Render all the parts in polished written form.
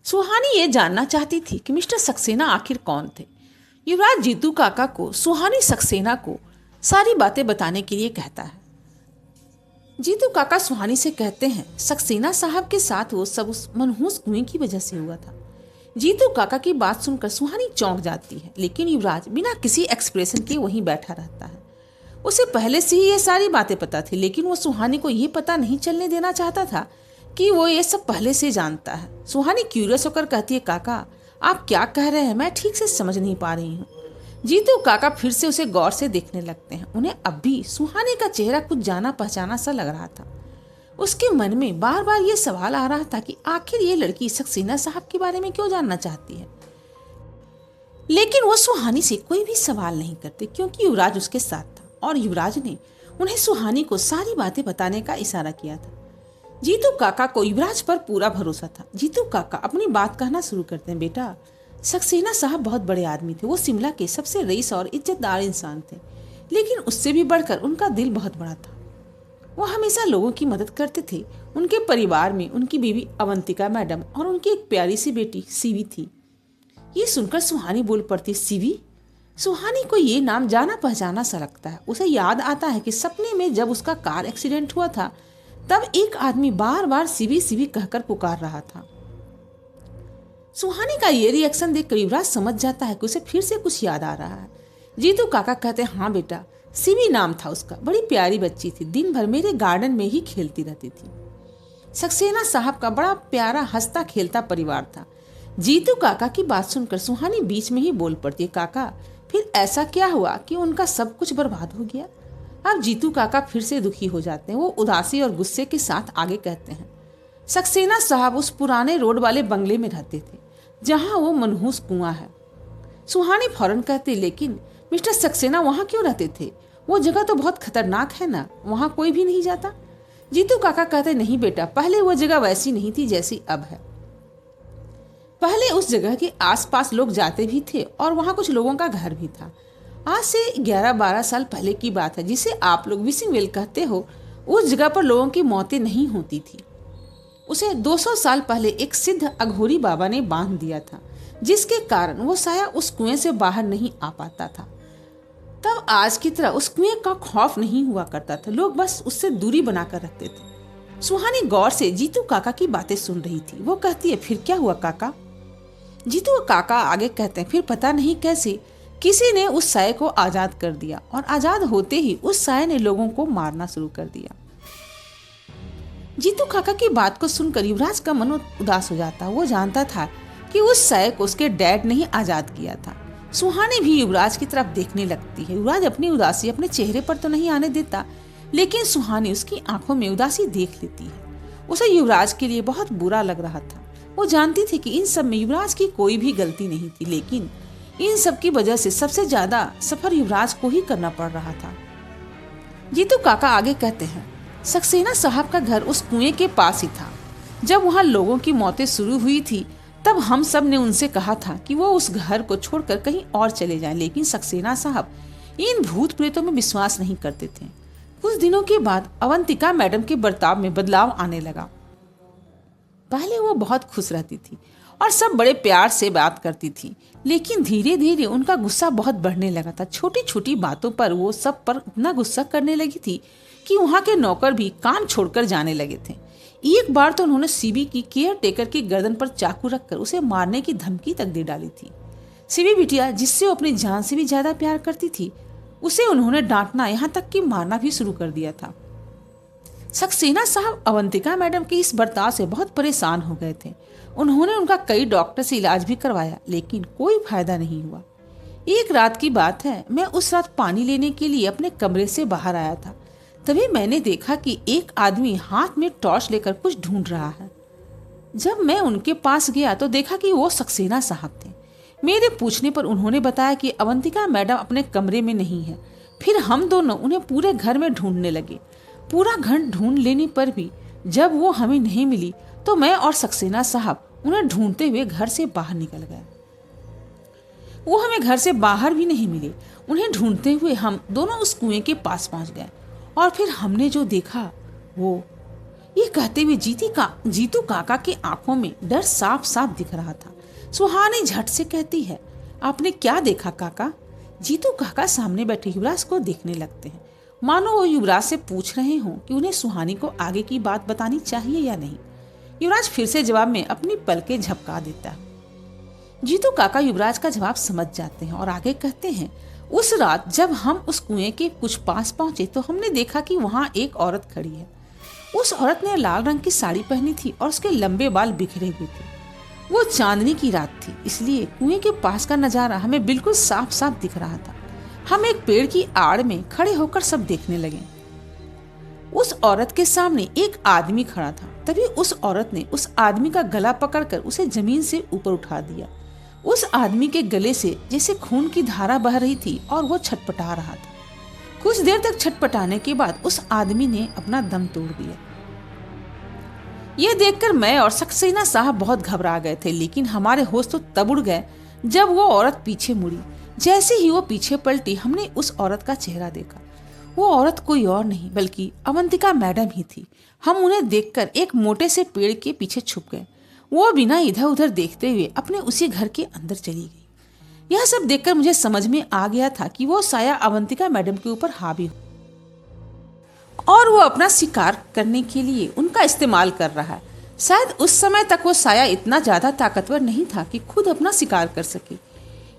सुहानी ये जानना चाहती थी कि मिस्टर सक्सेना आखिर कौन थे। युवराज जीतू काका को सुहानी सक्सेना को सारी बातें बताने के लिए कहता है। जीतू काका सुहानी से कहते हैं सक्सेना साहब के साथ वो सब उस मनहूस कुएं की वजह से हुआ था। जीतू काका की बात सुनकर सुहानी चौंक जाती है, लेकिन युवराज बिना किसी एक्सप्रेशन के वहीं बैठा रहता है। उसे पहले से ही ये सारी बातें पता थी, लेकिन वो सुहानी को ये पता नहीं चलने देना चाहता था कि वो ये सब पहले से जानता है। सुहानी क्यूरियस होकर कहती है, काका आप क्या कह रहे हैं, मैं ठीक से समझ नहीं पा रही हूँ। जीतू काका फिर से उसे गौर से देखने लगते हैं। उन्हें अब भी सुहानी का चेहरा कुछ जाना पहचाना सा लग रहा था। उसके मन में बार बार ये सवाल आ रहा था कि आखिर ये लड़की सक्सेना साहब के बारे में क्यों जानना चाहती है, लेकिन वो सुहानी से कोई भी सवाल नहीं करते क्योंकि युवराज उसके साथ था और युवराज ने उन्हें सुहानी को सारी बातें बताने का इशारा किया था। जीतू काका को युवराज पर पूरा भरोसा था। जीतू काका अपनी बात कहना शुरू करते हैं, बेटा सक्सेना साहब बहुत बड़े आदमी थे। वो शिमला के सबसे रईस और इज्जतदार इंसान थे, लेकिन उससे भी बढ़कर उनका दिल बहुत बड़ा था। वो हमेशा लोगों की मदद करते थे। उनके परिवार में उनकी बीवी अवंतिका मैडम और उनकी एक प्यारी सी बेटी सीवी थी। ये सुनकर सुहानी बोल पड़ती, सीवी? सुहानी को ये नाम जाना पहचाना सा लगता है। उसे याद आता है कि सपने में जब उसका कार एक्सीडेंट हुआ था तब एक आदमी बार बार सीवी सीवी कहकर पुकार रहा था। सुहानी का ये रिएक्शन देखकर युवराज समझ जाता है कि उसे फिर से कुछ याद आ रहा है। जीतू काका कहते हैं, हाँ बेटा सीवी नाम था उसका, बड़ी प्यारी बच्ची थी, दिन भर मेरे गार्डन में ही खेलती रहती थी। सक्सेना साहब का बड़ा प्यारा हंसता खेलता परिवार था। जीतू काका की बात सुनकर सुहानी बीच में ही बोल पड़ती है, काका फिर ऐसा क्या हुआ कि उनका सब कुछ बर्बाद हो गया? अब जीतू काका फिर से दुखी हो जाते हैं। वो उदासी और गुस्से के साथ आगे कहते हैं, सक्सेना साहब उस पुराने रोड वाले बंगले में रहते थे जहां वो मनहूस कुआं है। सुहानी फौरन कहती, लेकिन मिस्टर सक्सेना वहां क्यों रहते थे? वो जगह तो बहुत खतरनाक है ना, वहां कोई भी नहीं जाता। जीतू काका कहते, नहीं बेटा, पहले वो जगह वैसी नहीं थी जैसी अब है। पहले उस जगह के आसपास लोग जाते भी थे और वहां कुछ लोगों का घर भी था। आज से 11-12 साल पहले की बात है, जिसे आप लोग विशिंग वेल कहते हो। उस जगह पर लोगों की मौतें नहीं होती थी। उसे 200 साल पहले एक सिद्ध अघोरी बाबा ने बांध दिया था, जिसके कारण वो साया उस कुएं से बाहर नहीं आ पाता था। तब आज की तरह उस कुएं का खौफ नहीं हुआ करता था, लोग बस उससे दूरी बनाकर रखते थे। सुहानी गौर से जीतू काका की बातें सुन रही थी। वो कहती है, फिर क्या हुआ काका? जीतू काका आगे कहते हैं, फिर पता नहीं कैसे किसी ने उस साये को आजाद कर दिया और आजाद होते ही उस साये ने लोगों को मारना शुरू कर दिया। जीतू काका की बात को सुनकर युवराज का मन उदास हो जाता। वो जानता था कि उस साये को उसके डैड ने ही आजाद किया था। सुहानी भी युवराज की तरफ देखने लगती है। युवराज अपनी उदासी अपने चेहरे पर तो नहीं आने देता, लेकिन सुहानी उसकी आंखों में उदासी देख लेती है। उसे युवराज के लिए बहुत बुरा लग रहा था। वो जानती थी कि इन सब में युवराज की कोई भी गलती नहीं थी, लेकिन इन सब की वजह से सबसे ज्यादा सफर युवराज को ही करना पड़ रहा था। जीतू काका आगे कहते हैं, सक्सेना साहब का घर उस कुएं के पास ही था। जब वहां लोगों की मौतें शुरू हुई थी तब हम सब ने उनसे कहा था कि वो उस घर को छोड़कर कहीं और चले जाएं, लेकिन सक्सेना साहब इन भूत प्रेतों में विश्वास नहीं करते थे। कुछ दिनों के बाद अवंतिका मैडम के बर्ताव में बदलाव आने लगा। पहले वो बहुत खुश रहती थी और सब बड़े प्यार से बात करती थी, लेकिन धीरे धीरे उनका गुस्सा बहुत बढ़ने लगा था। छोटी छोटी बातों पर वो सब पर इतना गुस्सा करने लगी थी कि वहाँ के नौकर भी काम छोड़कर जाने लगे थे। एक बार तो उन्होंने सीबी की केयर टेकर की गर्दन पर चाकू रखकर उसे मारने की धमकी तक दे डाली थी। सीबी बिटिया, जिससे वो अपनी जान से भी ज्यादा प्यार करती थी, उसे उन्होंने डांटना यहाँ तक कि मारना भी शुरू कर दिया था। सक्सेना साहब अवंतिका मैडम के इस बर्ताव से बहुत परेशान हो गए थे। उन्होंने उनका कई डॉक्टर से इलाज भी करवाया, लेकिन कोई फायदा नहीं हुआ। एक रात की बात है, मैं उस रात पानी लेने के लिए अपने कमरे से बाहर आया था। तभी मैंने देखा कि एक आदमी हाथ में टॉर्च लेकर कुछ ढूंढ रहा है। जब मैं उनके पास गया तो देखा कि वो सक्सेना साहब थे। मेरे पूछने पर उन्होंने बताया कि अवंतिका मैडम अपने कमरे में नहीं है। फिर हम दोनों उन्हें पूरे घर में ढूंढने लगे। पूरा घर ढूंढ लेने पर भी जब वो हमें नहीं मिली तो मैं और सक्सेना साहब उन्हें ढूंढते हुए घर से बाहर निकल गए। वो हमें घर से बाहर भी नहीं मिले। उन्हें ढूंढते हुए हम दोनों उस कुएं के पास पहुंच गए और फिर हमने जो देखा वो ये कहते हुए जीतू काका की आंखों में डर साफ साफ दिख रहा था। सुहानी झट से कहती है, आपने क्या देखा काका? जीतू काका सामने बैठे युवराज को देखने लगते हैं, मानो वो युवराज से पूछ रहे हों कि उन्हें सुहानी को आगे की बात बतानी चाहिए या नहीं। युवराज फिर से जवाब में अपनी पलकें झपका देता है। जीतू काका युवराज का जवाब समझ जाते हैं और आगे कहते हैं, उस रात जब हम उस कुएं के कुछ पास पहुंचे तो हमने देखा कि वहाँ एक औरत खड़ी है। उस औरत ने लाल रंग की साड़ी पहनी थी और उसके लंबे बाल बिखरे हुए थे। वो चांदनी की रात थी, इसलिए कुएं के पास का नजारा हमें बिल्कुल साफ साफ दिख रहा था। हम एक पेड़ की आड़ में खड़े होकर सब देखने लगे। उस औरत के सामने एक आदमी खड़ा था। तभी उस औरत ने उस आदमी का गला पकड़कर उसे जमीन से ऊपर उठा दिया। उस आदमी के गले से जैसे खून की धारा बह रही थी और वो छटपटा रहा था। कुछ देर तक छटपटाने के बाद उस आदमी ने अपना दम तोड़ दिया। यह देखकर मैं और सक्सेना साहब बहुत घबरा गए थे, लेकिन हमारे होश तो तब उड़ गए जब वो औरत पीछे मुड़ी। जैसे ही वो पीछे पलटी, हमने उस औरत का चेहरा देखा। वो औरत कोई और नहीं बल्कि अवंतिका मैडम ही थी। हम उन्हें देखकर एक मोटे से पेड़ के पीछे छुप गए। वो बिना इधर उधर देखते हुए अपने उसी घर के अंदर चली गई। यह सब देखकर मुझे समझ में आ गया था कि वो साया अवंतिका मैडम के ऊपर हावी हो और वो अपना शिकार करने के लिए उनका इस्तेमाल कर रहा है। शायद उस समय तक वो साया इतना ज्यादा ताकतवर नहीं था कि खुद अपना शिकार कर सके,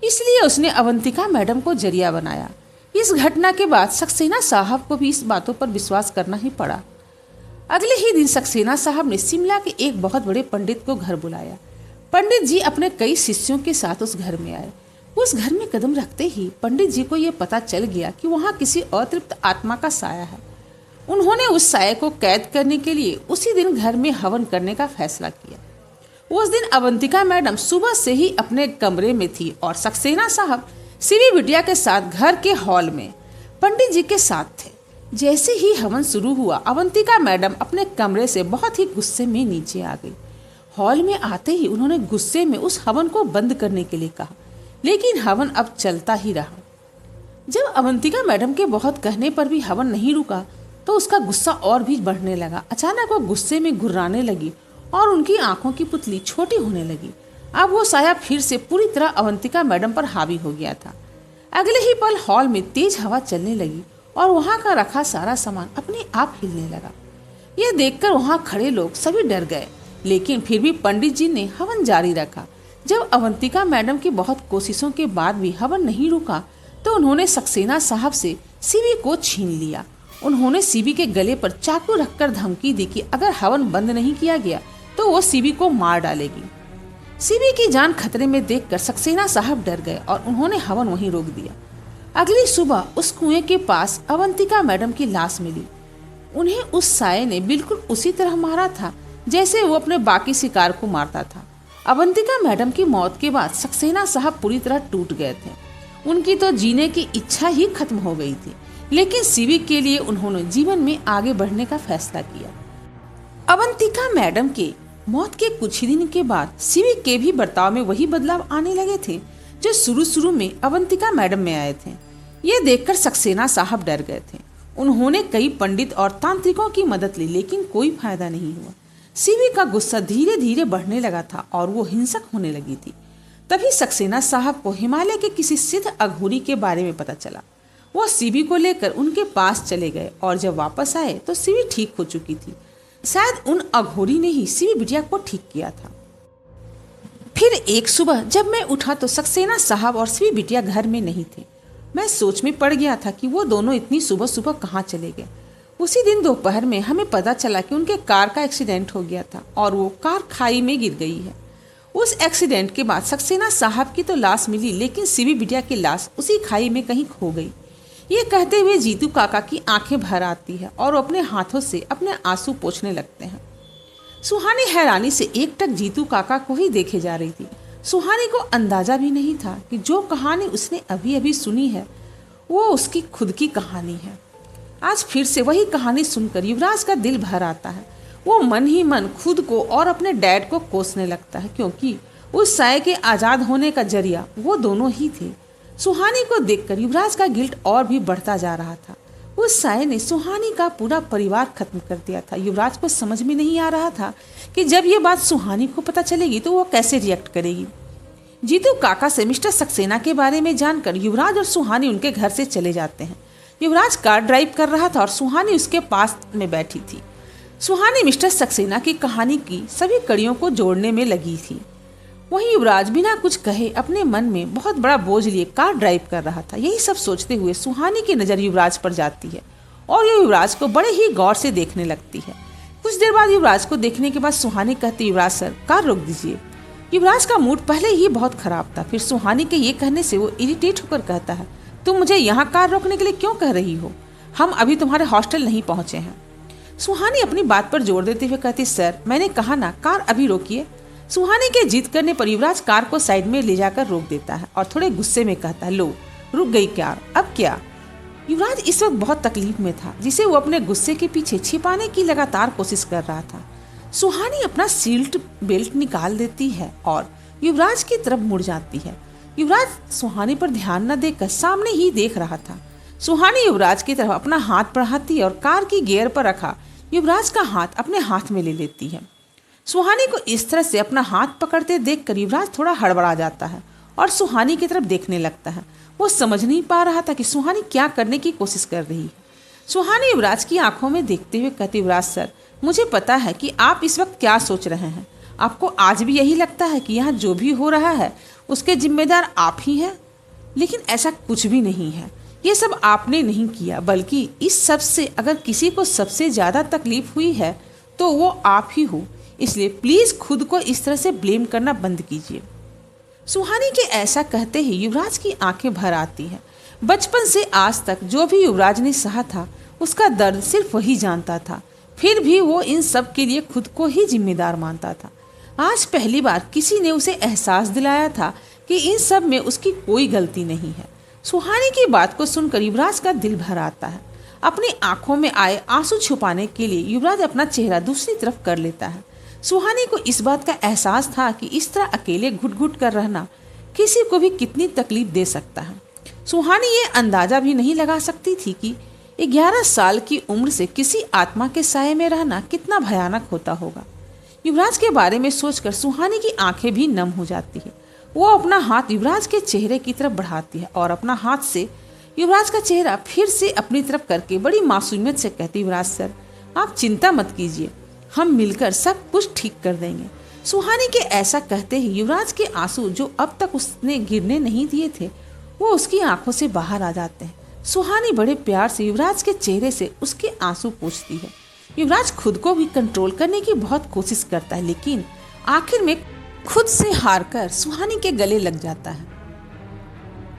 इसलिए उसने अवंतिका मैडम को जरिया बनाया। इस घटना के बाद सक्सेना साहब को भी इस बातों पर विश्वास करना ही पड़ा। अगले ही दिन सक्सेना साहब ने शिमला के एक बहुत बड़े पंडित को घर बुलाया। पंडित जी अपने कई शिष्यों के साथ उस घर में आए। उस घर में कदम रखते ही पंडित जी को यह पता चल गया कि वहाँ किसी अतृप्त आत्मा का साया है। उन्होंने उस साये को कैद करने के लिए उसी दिन घर में हवन करने का फैसला किया। उस दिन अवंतिका मैडम सुबह से ही अपने कमरे में थी और सक्सेना साहब सीवी बिटिया के साथ घर के हॉल में पंडित जी के साथ थे। जैसे ही हवन शुरू हुआ, अवंतिका मैडम अपने कमरे से बहुत ही गुस्से में नीचे आ गई। हॉल में आते ही उन्होंने गुस्से में उस हवन को बंद करने के लिए कहा, लेकिन हवन अब चलता ही रहा। जब अवंतिका मैडम के बहुत कहने पर भी हवन नहीं रुका तो उसका गुस्सा और भी बढ़ने लगा। अचानक वो गुस्से में घुर्राने लगी और उनकी आंखों की पुतली छोटी होने लगी। अब वो साया फिर से पूरी तरह अवंतिका मैडम पर हावी हो गया था। अगले ही पल हॉल में तेज हवा चलने लगी और वहाँ का रखा सारा सामान अपने आप हिलने लगा। यह देखकर वहाँ खड़े लोग सभी डर गए, लेकिन फिर भी पंडित जी ने हवन जारी रखा। जब अवंतिका मैडम की बहुत कोशिशों के बाद भी हवन नहीं रुका तो उन्होंने सक्सेना साहब से सीवी को छीन लिया। उन्होंने सीवी के गले पर चाकू रखकर धमकी दी कि अगर हवन बंद नहीं किया गया तो वो सीवी को मार डालेगी। सीवी की जान खतरे में देखकर सक्सेना साहब डर गए और उन्होंने हवन वहीं रोक दिया। अगली सुबह उस कुएं के पास अवंतिका मैडम की लाश मिली। उन्हें उस साये ने बिल्कुल उसी तरह मारा था जैसे वो अपने बाकी शिकार को मारता था। अवंतिका मैडम की मौत के बाद सक्सेना साहब पूरी तरह टूट गए थे। उनकी तो जीने की इच्छा ही खत्म हो गई थी, लेकिन सीवी के लिए उन्होंने जीवन में आगे बढ़ने का फैसला किया। अवंतिका मैडम के मौत के कुछ ही दिन के बाद सीवी के भी बर्ताव में वही बदलाव आने लगे थे जो शुरू में अवंतिका मैडम में आए थे। ये देखकर सक्सेना साहब डर गए थे। उन्होंने कई पंडित और तांत्रिकों की मदद ली, लेकिन कोई फायदा नहीं हुआ। सीवी का गुस्सा धीरे धीरे बढ़ने लगा था और वो हिंसक होने लगी थी। तभी सक्सेना साहब को हिमालय के किसी सिद्ध अघोरी के बारे में पता चला। वो सीवी को लेकर उनके पास चले गए और जब वापस आए तो सीवी ठीक हो चुकी थी। शायद उन अघोरी ने ही सीवी बिटिया को ठीक किया था। फिर एक सुबह जब मैं उठा तो सक्सेना साहब और सीवी बिटिया घर में नहीं थे। मैं सोच में पड़ गया था कि वो दोनों इतनी सुबह सुबह कहाँ चले गए। उसी दिन दोपहर में हमें पता चला कि उनके कार का एक्सीडेंट हो गया था और वो कार खाई में गिर गई है। उस एक्सीडेंट के बाद सक्सेना साहब की तो लाश मिली, लेकिन सीवी बिटिया की लाश उसी खाई में कहीं खो गई। ये कहते हुए जीतू काका की आंखें भर आती है और वो अपने हाथों से अपने आंसू पोंछने लगते हैं। सुहानी हैरानी से एकटक जीतू काका को ही देखे जा रही थी। सुहानी को अंदाजा भी नहीं था कि जो कहानी उसने अभी अभी सुनी है वो उसकी खुद की कहानी है। आज फिर से वही कहानी सुनकर युवराज का दिल भर आता है। वो मन ही मन खुद को और अपने डैड को कोसने लगता है, क्योंकि उस साये के आज़ाद होने का जरिया वो दोनों ही थे। सुहानी को देखकर युवराज का गिल्ट और भी बढ़ता जा रहा था। उस साय ने सुहानी का पूरा परिवार खत्म कर दिया था। युवराज को समझ में नहीं आ रहा था कि जब ये बात सुहानी को पता चलेगी तो वो कैसे रिएक्ट करेगी। जीतू काका से मिस्टर सक्सेना के बारे में जानकर युवराज और सुहानी उनके घर से चले जाते हैं। युवराज कार ड्राइव कर रहा था और सुहानी उसके पास में बैठी थी। सुहानी मिस्टर सक्सेना की कहानी की सभी कड़ियों को जोड़ने में लगी थी। वहीं युवराज बिना कुछ कहे अपने मन में बहुत बड़ा बोझ लिए कार ड्राइव कर रहा था। यही सब सोचते हुए सुहानी की नज़र युवराज पर जाती है और ये युवराज को बड़े ही गौर से देखने लगती है। कुछ देर बाद युवराज को देखने के बाद सुहानी कहती, युवराज सर कार रोक दीजिए। युवराज का मूड पहले ही बहुत खराब था। फिर सुहानी के ये कहने से वो इरिटेट होकर कहता है, तुम मुझे यहाँ कार रोकने के लिए क्यों कह रही हो? हम अभी तुम्हारे हॉस्टल नहीं पहुँचे हैं। सुहानी अपनी बात पर जोर देते हुए कहती, सर मैंने कहा ना कार अभी रोकिए। सुहानी के जिद करने पर युवराज कार को साइड में ले जाकर रोक देता है और थोड़े गुस्से में कहता है, लो रुक गई कार, अब क्या? युवराज इस वक्त बहुत तकलीफ में था, जिसे वो अपने गुस्से के पीछे छिपाने की लगातार कोशिश कर रहा था। सुहानी अपना सीट बेल्ट निकाल देती है और युवराज की तरफ मुड़ जाती है। युवराज सुहानी पर ध्यान न देकर सामने ही देख रहा था। सुहानी युवराज की तरफ अपना हाथ बढ़ाती है और कार की गियर पर रखा युवराज का हाथ अपने हाथ में ले लेती है। सुहानी को इस तरह से अपना हाथ पकड़ते देखकर युवराज थोड़ा हड़बड़ा जाता है और सुहानी की तरफ देखने लगता है। वो समझ नहीं पा रहा था कि सुहानी क्या करने की कोशिश कर रही है। सुहानी युवराज की आंखों में देखते हुए कहती, युवराज सर मुझे पता है कि आप इस वक्त क्या सोच रहे हैं। आपको आज भी यही लगता है कि यहाँ जो भी हो रहा है उसके जिम्मेदार आप ही हैं, लेकिन ऐसा कुछ भी नहीं है। ये सब आपने नहीं किया, बल्कि इस सब से अगर किसी को सबसे ज़्यादा तकलीफ हुई है तो वो आप ही हो। इसलिए प्लीज़ खुद को इस तरह से ब्लेम करना बंद कीजिए। सुहानी के ऐसा कहते ही युवराज की आंखें भर आती हैं। बचपन से आज तक जो भी युवराज ने सहा था उसका दर्द सिर्फ वही जानता था, फिर भी वो इन सब के लिए खुद को ही जिम्मेदार मानता था। आज पहली बार किसी ने उसे एहसास दिलाया था कि इन सब में उसकी कोई गलती नहीं है। सुहानी की बात को सुनकर युवराज का दिल भर आता है। अपनी आंखों में आए आंसू छुपाने के लिए युवराज अपना चेहरा दूसरी तरफ कर लेता है। सुहानी को इस बात का एहसास था कि इस तरह अकेले घुट घुट कर रहना किसी को भी कितनी तकलीफ दे सकता है। सुहानी ये अंदाजा भी नहीं लगा सकती थी कि 11 साल की उम्र से किसी आत्मा के साये में रहना कितना भयानक होता होगा। युवराज के बारे में सोचकर सुहानी की आंखें भी नम हो जाती है। वो अपना हाथ युवराज के चेहरे की तरफ बढ़ाती है और अपना हाथ से युवराज का चेहरा फिर से अपनी तरफ करके बड़ी मासूमियत से कहती, युवराज सर आप चिंता मत कीजिए, हम मिलकर सब कुछ ठीक कर देंगे। सुहानी के ऐसा कहते ही युवराज के आंसू जो अब तक उसने गिरने नहीं दिए थे वो उसकी आंखों से बाहर आ जाते हैं। सुहानी बड़े प्यार से युवराज के चेहरे से उसके आंसू पोंछती है। युवराज खुद को भी कंट्रोल करने की बहुत कोशिश करता है, लेकिन आखिर में खुद से हारकर सुहानी के गले लग जाता है।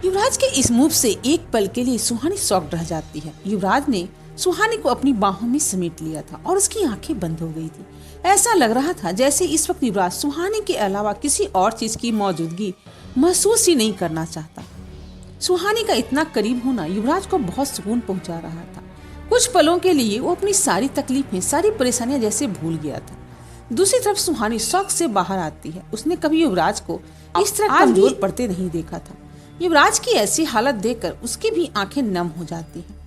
युवराज के इस मूव से एक पल के लिए सुहानी शॉक्ड रह जाती है। युवराज ने सुहानी को अपनी बाहों में समेट लिया था और उसकी आंखें बंद हो गई थी। ऐसा लग रहा था जैसे इस वक्त युवराज सुहानी के अलावा किसी और चीज की मौजूदगी महसूस ही नहीं करना चाहता। सुहानी का इतना करीब होना युवराज को बहुत सुकून पहुंचा रहा था। कुछ पलों के लिए वो अपनी सारी तकलीफें, सारी परेशानियां जैसे भूल गया था। दूसरी तरफ सुहानी शौक से बाहर आती है। उसने कभी युवराज को इस तरह कमजोर पड़ते नहीं देखा था। युवराज की ऐसी हालत देखकर उसकी भी आंखें नम हो जाती हैं।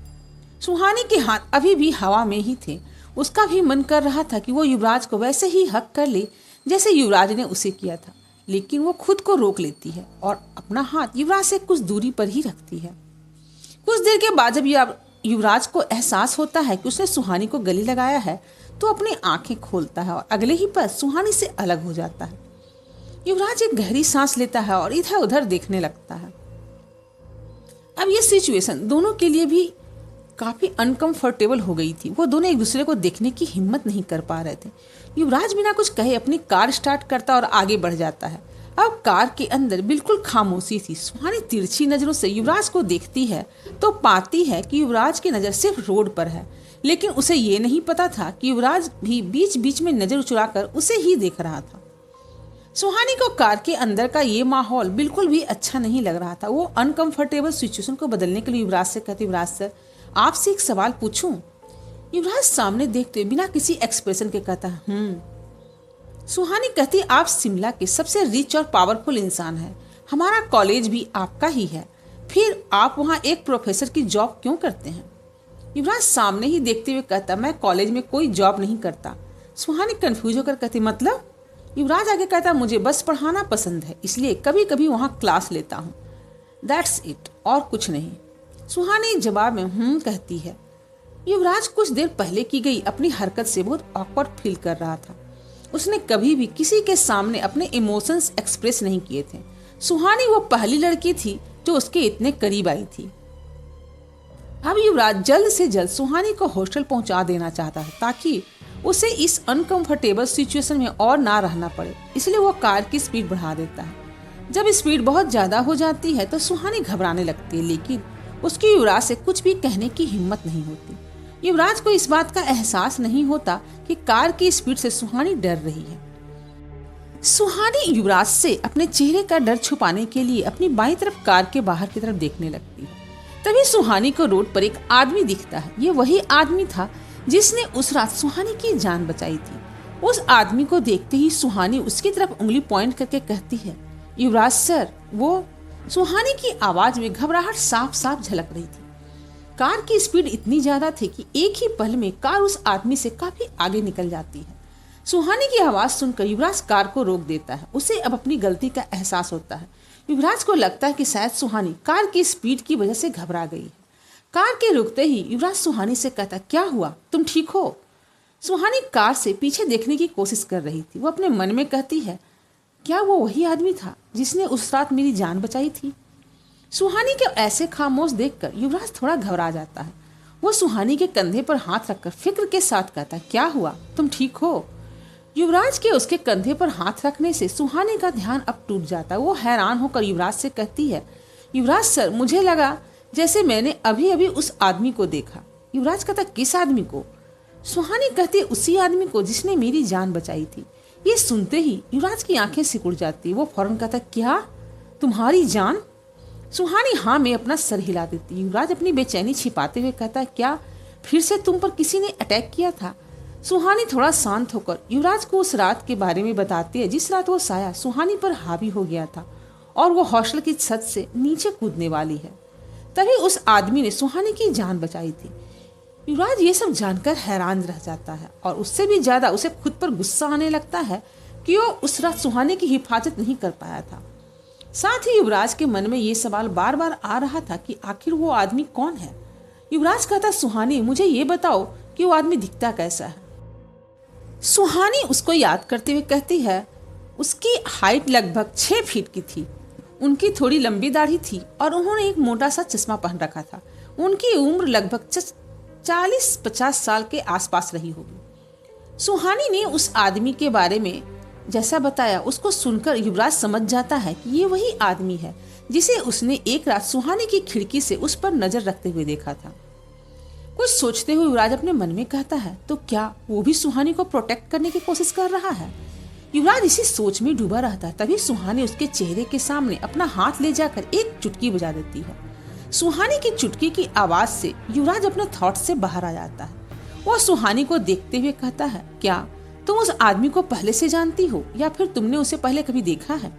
सुहानी के हाथ अभी भी हवा में ही थे। उसका भी मन कर रहा था कि वो युवराज को वैसे ही हक कर ले जैसे युवराज ने उसे किया था, लेकिन वो खुद को रोक लेती है और अपना हाथ युवराज से कुछ दूरी पर ही रखती है। कुछ देर के बाद जब युवराज को एहसास होता है कि उसने सुहानी को गले लगाया है तो अपनी आंखें खोलता है और अगले ही पल सुहानी से अलग हो जाता है। युवराज एक गहरी सांस लेता है और इधर उधर देखने लगता है। अब ये सिचुएशन दोनों के लिए भी काफी अनकंफर्टेबल हो गई थी। वो दोनों एक दूसरे को देखने की हिम्मत नहीं कर पा रहे थे। युवराज बिना कुछ कहे अपनी कार स्टार्ट करता और आगे बढ़ जाता है। अब कार के अंदर बिल्कुल खामोशी थी। सुहानी तिरछी नजरों से युवराज को देखती है तो पाती है कि युवराज की नजर सिर्फ रोड पर है, लेकिन उसे ये नहीं पता था कि युवराज भी बीच बीच में नजर चुराकर उसे ही देख रहा था। सुहानी को कार के अंदर का ये माहौल बिल्कुल भी अच्छा नहीं लग रहा था। वो अनकंफर्टेबल सिचुएशन को बदलने के लिए युवराज से कहती, युवराज सर आपसे एक सवाल पूछूं? युवराज सामने देखते हुए बिना किसी एक्सप्रेशन के कहता सुहानी कहती, आप शिमला के सबसे रिच और पावरफुल इंसान हैं। हमारा कॉलेज भी आपका ही है, फिर आप वहाँ एक प्रोफेसर की जॉब क्यों करते हैं? युवराज सामने ही देखते हुए कहता, मैं कॉलेज में कोई जॉब नहीं करता। सुहानी कंफ्यूज होकर कहती, मतलब? युवराज आगे कहता, मुझे बस पढ़ाना पसंद है, इसलिए कभी कभी वहाँ क्लास लेता हूँ, दैट्स इट, और कुछ नहीं। सुहानी जवाब में कहती है। युवराज कुछ देर पहले की गई अपनी हरकत से बहुत ऑकवर्ड फील कर रहा था। उसने कभी भी किसी के सामने अपने इमोशंस एक्सप्रेस नहीं किए थे। सुहानी वो पहली लड़की थी जो उसके इतने करीब आई थी। अब युवराज जल्द से जल्द सुहानी को हॉस्टल पहुंचा देना चाहता है ताकि उसे इस अनकंफर्टेबल सिचुएशन में और ना रहना पड़े, इसलिए वो कार की स्पीड बढ़ा देता है। जब स्पीड बहुत ज्यादा हो जाती है तो सुहानी घबराने लगती है, लेकिन उसकी युवराज से कुछ भी कहने की हिम्मत नहीं होती। युवराज को इस बात का एहसास नहीं होता कि कार की स्पीड से सुहानी डर रही है। सुहानी युवराज से अपने चेहरे का डर छुपाने के लिए अपनी बाईं तरफ कार के बाहर की तरफ देखने लगती है। तभी सुहानी को रोड पर एक आदमी दिखता है। ये वही आदमी था जिसने उस रात सुहानी की जान बचाई थी। उस आदमी को देखते ही सुहानी उसकी तरफ उंगली पॉइंट करके कहती है, युवराज सर, वो। सुहानी की आवाज में घबराहट साफ साफ झलक रही थी। कार की स्पीड इतनी ज्यादा थी कि एक ही पल में कार उस आदमी से काफी आगे निकल जाती है। सुहानी की आवाज सुनकर युवराज कार को रोक देता है। उसे अब अपनी गलती का एहसास होता है। युवराज को लगता है कि शायद सुहानी कार की स्पीड की वजह से घबरा गई है। कार के रुकते ही युवराज सुहानी से कहता, क्या हुआ, तुम ठीक हो? सुहानी कार से पीछे देखने की कोशिश कर रही थी। वो अपने मन में कहती है, क्या वो वही आदमी था जिसने उस रात मेरी जान बचाई थी? सुहानी के ऐसे खामोश देखकर युवराज थोड़ा घबरा जाता है। वो सुहानी के कंधे पर हाथ रखकर फिक्र के साथ कहता, क्या हुआ, तुम ठीक हो? युवराज के उसके कंधे पर हाथ रखने से सुहानी का ध्यान अब टूट जाता है। वो हैरान होकर युवराज से कहती है, युवराज सर, मुझे लगा जैसे मैंने अभी अभी उस आदमी को देखा। युवराज कहता, किस आदमी को? सुहानी कहती, उसी आदमी को जिसने मेरी जान बचाई थी। ये सुनते ही युवराज की आंखें सिकुड़ जाती। वो फौरन कहता, क्या, तुम्हारी जान? सुहानी हाँ में अपना सर हिला देती। युवराज अपनी बेचैनी छिपाते हुए कहता, क्या फिर से तुम पर किसी ने अटैक किया था? सुहानी थोड़ा शांत होकर युवराज को उस रात के बारे में बताती है जिस रात वो साया सुहानी पर हावी हो गया था और वो हॉस्टल की छत से नीचे कूदने वाली है। तभी उस आदमी ने सुहानी की जान बचाई थी। युवराज ये सब जानकर हैरान रह जाता है और उससे भी ज्यादा उसे खुद पर गुस्सा आने लगता है कि वो उस रात सुहानी की हिफाजत नहीं कर पाया था। साथ ही युवराज के मन में ये सवाल बार बार आ रहा था कि आखिर वो आदमी कौन है। युवराज कहता, सुहानी, मुझे ये बताओ कि वो आदमी दिखता कैसा है? सुहानी उसको याद करते हुए कहती है, उसकी हाइट लगभग 6 फीट की थी। उनकी थोड़ी लंबी दाढ़ी थी और उन्होंने एक मोटा सा चश्मा पहन रखा था। उनकी उम्र लगभग 40-50 साल के आसपास रही होगी। सुहानी ने उस आदमी के बारे में जैसा बताया, उसको सुनकर युवराज समझ जाता है कि ये वही आदमी है जिसे उसने एक रात सुहानी की खिड़की से उस पर नजर रखते हुए देखा था। कुछ सोचते हुए युवराज अपने मन में कहता है, तो क्या वो भी सुहानी को प्रोटेक्ट करने की कोशिश कर रहा है? युवराज इसी सोच में डूबा रहता है। तभी सुहानी उसके चेहरे के सामने अपना हाथ ले जाकर एक चुटकी बजा देती है। सुहानी की चुटकी की आवाज से युवराज अपने थॉट से बाहर आ जाता है। वो सुहानी को देखते हुए कहता है, क्या तुम उस आदमी को पहले से जानती हो या फिर तुमने उसे पहले कभी देखा है?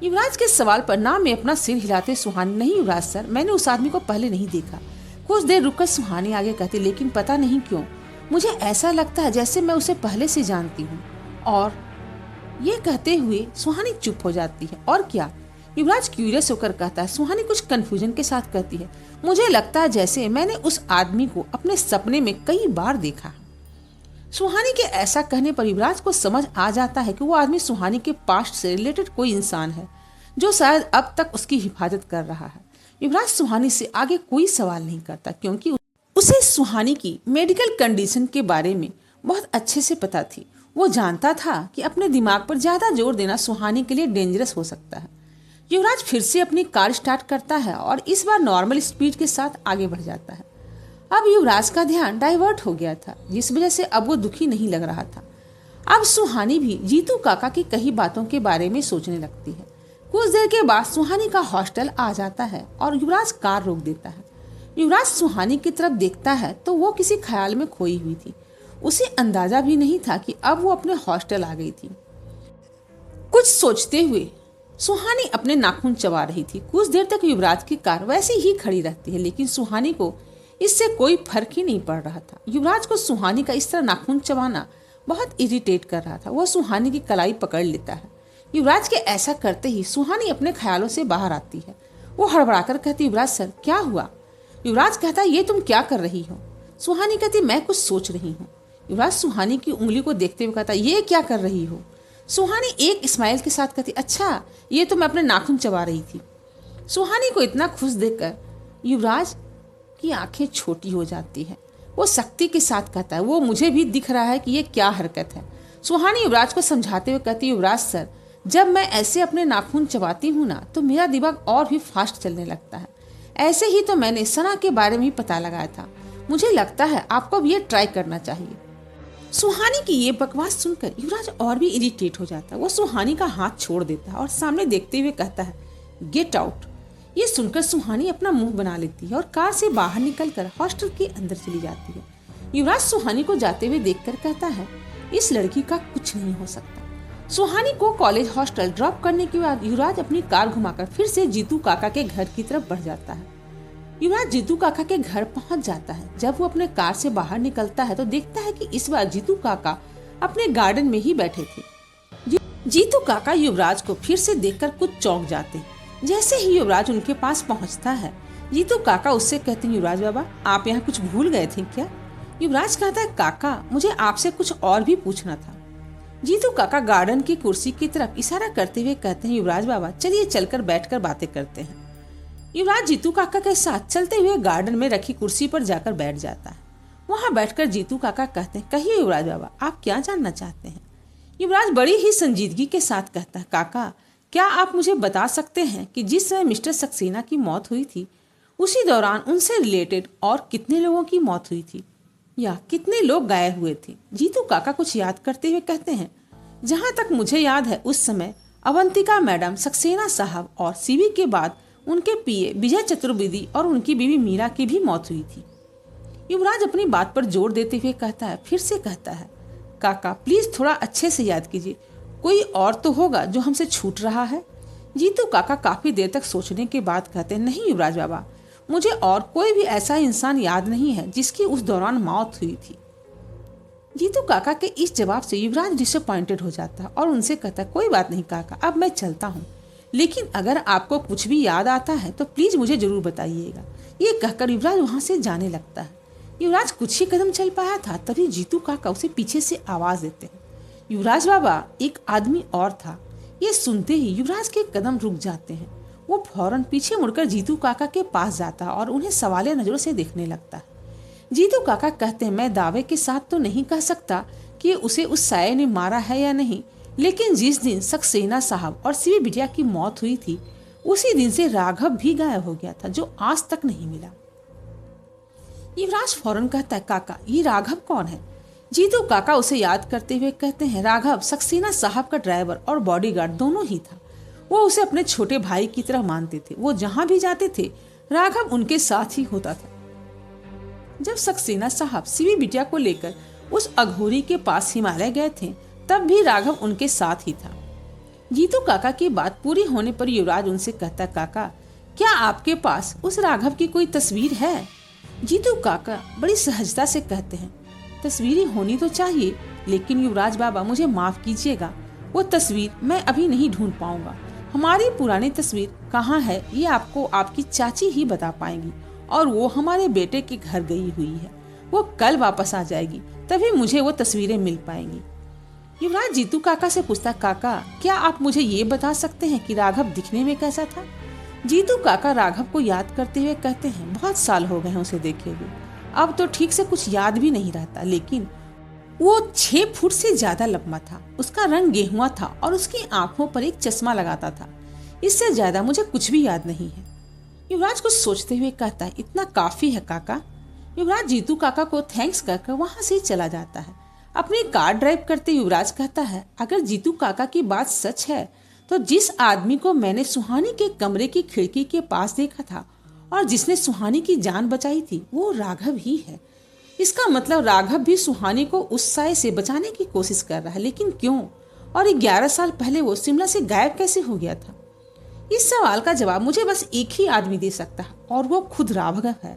युवराज के सवाल पर ना में अपना सिर हिलाते सुहानी, नहीं युवराज सर, मैंने उस आदमी को पहले नहीं देखा। कुछ देर रुककर सुहानी आगे कहती, लेकिन पता नहीं क्यों मुझे ऐसा लगता है जैसे मैं उसे पहले से जानती हूँ। और ये कहते हुए सुहानी चुप हो जाती है। और क्या? युवराज क्यूरियस होकर कहता है। सुहानी कुछ कंफ्यूजन के साथ कहती है, मुझे लगता है जैसे मैंने उस आदमी को अपने सपने में कई बार देखा है। सुहानी के ऐसा कहने पर युवराज को समझ आ जाता है कि वो आदमी सुहानी के पास्ट से रिलेटेड कोई इंसान है जो शायद अब तक उसकी हिफाजत कर रहा है। युवराज सुहानी से आगे कोई सवाल नहीं करता क्योंकि उसे सुहानी की मेडिकल कंडीशन के बारे में बहुत अच्छे से पता थी। वो जानता था कि अपने दिमाग पर ज्यादा जोर देना सुहानी के लिए डेंजरस हो सकता है। युवराज फिर से अपनी कार स्टार्ट करता है और इस बार नॉर्मल स्पीड के साथ आगे बढ़ जाता है। अब युवराज का ध्यान डाइवर्ट हो गया था, जिस वजह से अब वो दुखी नहीं लग रहा था। अब सुहानी भी जीतू काका की कई बातों के बारे में सोचने लगती है। कुछ देर के बाद सुहानी का हॉस्टल आ जाता है और युवराज कार रोक देता है। युवराज सुहानी की तरफ देखता है तो वो किसी ख्याल में खोई हुई थी। उसे अंदाजा भी नहीं था कि अब वो अपने हॉस्टल आ गई थी। कुछ सोचते हुए सुहानी अपने नाखून चबा रही थी। कुछ देर तक युवराज की कार वैसे ही खड़ी रहती है, लेकिन सुहानी को इससे कोई फर्क ही नहीं पड़ रहा था। युवराज को सुहानी का इस तरह नाखून चबाना बहुत इरिटेट कर रहा था। वह सुहानी की कलाई पकड़ लेता है। युवराज के ऐसा करते ही सुहानी अपने ख्यालों से बाहर आती है। वो हड़बड़ाकर कहती, युवराज सर क्या हुआ? युवराज कहता, ये तुम क्या कर रही हो? सुहानी कहती, मैं कुछ सोच रही हूँ। युवराज सुहानी की उंगली को देखते हुए कहता, ये क्या कर रही हो? सुहानी एक स्माइल के साथ कहती, अच्छा ये तो मैं अपने नाखून चबा रही थी। सुहानी को इतना खुश देखकर युवराज की आंखें छोटी हो जाती है। वो सख्ती के साथ कहता है, वो मुझे भी दिख रहा है कि ये क्या हरकत है। सुहानी युवराज को समझाते हुए कहती, युवराज सर जब मैं ऐसे अपने नाखून चबाती हूँ ना तो मेरा दिमाग और भी फास्ट चलने लगता है। ऐसे ही तो मैंने सना के बारे में ही पता लगाया था। मुझे लगता है आपको अब ये ट्राई करना चाहिए। सुहानी की ये बकवास सुनकर युवराज और भी इरिटेट हो जाता है। वो सुहानी का हाथ छोड़ देता है और सामने देखते हुए कहता है, गेट आउट। ये सुनकर सुहानी अपना मुंह बना लेती है और कार से बाहर निकलकर हॉस्टल के अंदर चली जाती है। युवराज सुहानी को जाते हुए देखकर कहता है, इस लड़की का कुछ नहीं हो सकता। सुहानी को कॉलेज हॉस्टल ड्रॉप करने के बाद युवराज अपनी कार घुमाकर फिर से जीतू काका के घर की तरफ बढ़ जाता है। युवराज जीतू काका के घर पहुंच जाता है। जब वो अपने कार से बाहर निकलता है तो देखता है कि इस बार जीतू काका अपने गार्डन में ही बैठे थे। जीतू काका युवराज को फिर से देखकर कुछ चौंक जाते। जैसे ही युवराज उनके पास पहुंचता है, जीतू काका उससे कहते हैं, युवराज बाबा आप यहाँ कुछ भूल गए थे क्या? युवराज कहता है, काका मुझे आपसे कुछ और भी पूछना था। जीतू काका गार्डन की कुर्सी की तरफ इशारा करते हुए कहते हैं, युवराज बाबा चलिए चलकर बैठकर बातें करते हैं। युवराज जीतू काका के साथ चलते हुए गार्डन में रखी कुर्सी पर जाकर बैठ जाता है। वहां बैठकर जीतू काका कहते हैं, कहिए युवराज बाबा आप क्या जानना चाहते हैं? युवराज बड़ी ही संजीदगी के साथ कहता है, काका क्या आप मुझे बता सकते हैं कि जिस समय मिस्टर सक्सेना की मौत हुई थी उसी दौरान उनसे रिलेटेड और कितने लोगों की मौत हुई थी या कितने लोग गायब हुए थे? जीतू काका कुछ याद करते हुए कहते हैं, जहां तक मुझे याद है उस समय अवंतिका मैडम, सक्सेना साहब और सीवी के बाद उनके पीए विजय चतुर्वेदी और उनकी बीवी मीरा की भी मौत हुई थी। युवराज अपनी बात पर जोर देते हुए कहता है, फिर से कहता है, काका प्लीज थोड़ा अच्छे से याद कीजिए, कोई और तो होगा जो हमसे छूट रहा है। जीतू काका काफी देर तक सोचने के बाद कहते हैं, नहीं युवराज बाबा मुझे और कोई भी ऐसा इंसान याद नहीं है जिसकी उस दौरान मौत हुई थी। जीतू काका के इस जवाब से युवराज डिसअपॉइंटेड हो जाता है और उनसे कहता है, कोई बात नहीं काका अब मैं चलता हूँ, लेकिन अगर आपको कुछ भी याद आता है तो प्लीज मुझे जरूर बताइएगा। ये कहकर युवराज वहां से जाने लगता है। युवराज कुछ ही कदम चल पाया था तभी जीतू काका उसे पीछे से आवाज देते हैं, युवराज बाबा एक आदमी और था। ये सुनते ही युवराज के कदम रुक जाते हैं। वो फौरन पीछे मुड़कर जीतू काका के पास जाता है और उन्हें सवालिया नजरों से देखने लगता है। जीतू काका कहते हैं, मैं दावे के साथ तो नहीं कह सकता कि उसे उस साये ने मारा है या नहीं, लेकिन जिस दिन सक्सेना साहब और सीवी बिटिया की मौत हुई थी उसी दिन से राघव भी गायब हो गया था, जो आज तक नहीं मिला। युवराज फौरन कहता है, काका ये राघव कौन है? जीतू काका उसे याद करते हुए कहते हैं, राघव सक्सेना साहब का ड्राइवर और बॉडीगार्ड दोनों ही था। वो उसे अपने छोटे भाई की तरह मानते थे। वो जहां भी जाते थे राघव उनके साथ ही होता था। जब सक्सेना साहब सीवी बिटिया को लेकर उस अघोरी के पास हिमालय गए थे तब भी राघव उनके साथ ही था। जीतू काका की बात पूरी होने पर युवराज उनसे कहता, काका क्या आपके पास उस राघव की कोई तस्वीर है? जीतू काका बड़ी सहजता से कहते हैं, तस्वीरें होनी तो चाहिए, लेकिन युवराज बाबा मुझे माफ कीजिएगा, वो तस्वीर मैं अभी नहीं ढूंढ पाऊंगा। हमारी पुरानी तस्वीर कहाँ है ये आपको आपकी चाची ही बता पाएंगी, और वो हमारे बेटे के घर गई हुई है। वो कल वापस आ जाएगी, तभी मुझे वो तस्वीरें मिल पाएंगी। युवराज जीतू काका से पूछता, काका क्या आप मुझे ये बता सकते हैं कि राघव दिखने में कैसा था? जीतू काका राघव को याद करते हुए कहते हैं, बहुत साल हो गए हैं उसे देखे हुए, अब तो ठीक से कुछ याद भी नहीं रहता, लेकिन वो 6 फुट से ज्यादा लंबा था, उसका रंग गेहुआ था और उसकी आंखों पर एक चश्मा लगाता था। इससे ज्यादा मुझे कुछ भी याद नहीं है। युवराज कुछ सोचते हुए कहता है, इतना काफी है काका। युवराज जीतू काका को थैंक्स कहकर वहां से चला जाता है। अपनी कार ड्राइव करते युवराज कहता है, अगर जीतू काका की बात सच है तो जिस आदमी को मैंने सुहानी के कमरे की खिड़की के पास देखा था और जिसने सुहानी की जान बचाई थी वो राघव ही है। इसका मतलब राघव भी सुहानी को उस साये से बचाने की कोशिश कर रहा है, लेकिन क्यों? और 11 साल पहले वो शिमला से गायब कैसे हो गया था? इस सवाल का जवाब मुझे बस एक ही आदमी दे सकता है और वो खुद राघव है।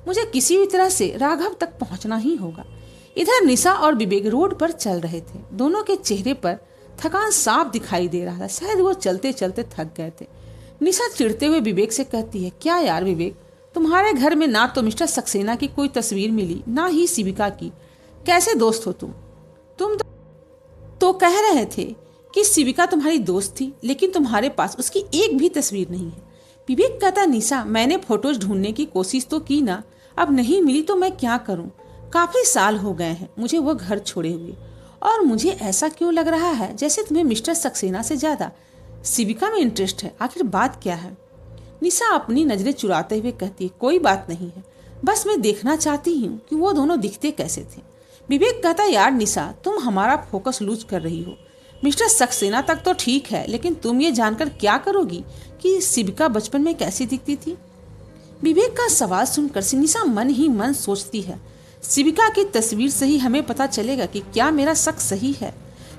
मुझे किसी भी तरह से राघव तक पहुंचना ही होगा। इधर निशा और विवेक रोड पर चल रहे थे। दोनों के चेहरे पर थकान साफ दिखाई दे रहा था। शायद वो चलते चलते थक गए थे। निशा चिढ़ते हुए विवेक से कहती है, क्या यार विवेक, तुम्हारे घर में ना तो मिस्टर सक्सेना की कोई तस्वीर मिली, ना ही शिविका की। कैसे दोस्त हो तुम तो कह रहे थे कि शिविका तुम्हारी दोस्त थी, लेकिन तुम्हारे पास उसकी एक भी तस्वीर नहीं है। विवेक कहता, निशा, मैंने फोटोज ढूंढने की कोशिश तो की ना, अब नहीं मिली तो मैं क्या करूं। काफी साल हो गए हैं मुझे वो घर छोड़े हुए, और मुझे ऐसा क्यों लग रहा है जैसे तुम्हें मिस्टर सक्सेना से ज्यादा शिविका में इंटरेस्ट है। आखिर बात क्या है? निशा अपनी नजरें चुराते हुए कहती है, कोई बात नहीं है, बस मैं देखना चाहती हूँ कि वो दोनों दिखते कैसे थे। विवेक कहता, यार निशा, तुम हमारा फोकस लूज कर रही हो। मिस्टर सक्सेना तक तो ठीक है, लेकिन तुम ये जानकर क्या करोगी कि शिविका बचपन में कैसी दिखती थी? विवेक का सवाल सुनकर निशा मन ही मन सोचती है, शिविका की तस्वीर से ही हमें पता चलेगा कि क्या मेरा शक सही है।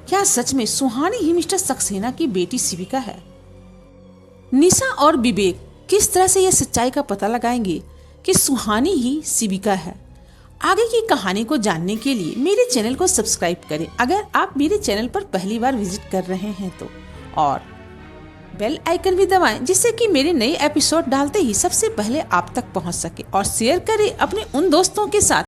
क्या सच में सुहानी ही मिस्टर सक्सेना की बेटी शिविका है? निशा और विवेक किस तरह से यह सच्चाई का पता लगाएंगे कि सुहानी ही शिविका है? आगे की कहानी को जानने के लिए मेरे चैनल को सब्सक्राइब करें अगर आप मेरे चैनल पर पहली बार विजिट कर रहे हैं तो, और बेल आइकन भी दबाएं जिससे कि मेरे नए एपिसोड डालते ही सबसे पहले आप तक पहुंच सके, और शेयर करें अपने उन दोस्तों के साथ